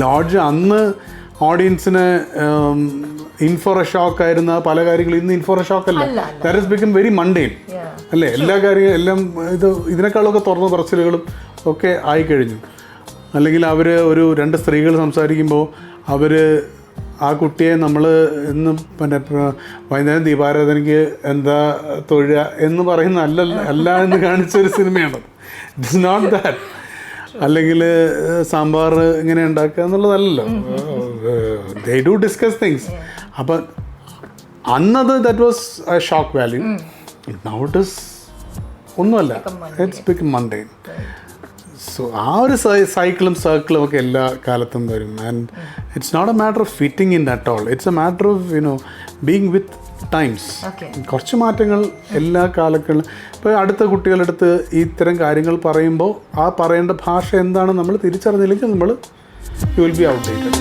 Lodge അന്ന് ഓഡിയൻസിന് ഇൻഫോർ shock ആയിരുന്ന പല കാര്യങ്ങളും ഇന്ന് ഇൻഫോർ ഷോക്ക് അല്ല. ദാറ്റ് ഇസ് ബിക്കം വെരി മണ്ടേൻ അല്ലേ. എല്ലാ കാര്യവും എല്ലാം ഇതിനേക്കാളൊക്കെ തുറന്ന പറച്ചിലുകളും ഒക്കെ ആയിക്കഴിഞ്ഞു. അല്ലെങ്കിൽ അവർ ഒരു 2 സ്ത്രീകൾ സംസാരിക്കുമ്പോൾ അവർ ആ കുട്ടിയെ നമ്മൾ ഇന്ന് പിന്നെ വൈകുന്നേരം ദീപാരാധനയ്ക്ക് എന്താ തൊഴുക എന്ന് പറയുന്ന അല്ല എന്ന് കാണിച്ചൊരു സിനിമയാണ്. It's not that. അല്ലെങ്കിൽ സാമ്പാർ ഇങ്ങനെ ഉണ്ടാക്കുക എന്നുള്ളതല്ലല്ലോ. They do discuss things. അപ്പം അന്നത് that was a shock value. Now it is ഒന്നുമല്ല. It's become mundane. സോ ആ ഒരു സൈക്കിളും സർക്കിളും ഒക്കെ എല്ലാ കാലത്തും വരും. And it's not a matter of fitting in at all. It's a matter of being with times. കുറച്ച് മാറ്റങ്ങൾ എല്ലാ കാലങ്ങളിലും. ഇപ്പോൾ അടുത്ത കുട്ടികളുടെ അടുത്ത് ഇത്തരം കാര്യങ്ങൾ പറയുമ്പോൾ ആ പറയേണ്ട ഭാഷ എന്താണ് നമ്മൾ തിരിച്ചറിഞ്ഞില്ലെങ്കിൽ നമ്മൾ യു വിൽ ബി ഔട്ട്ഡേറ്റഡ്.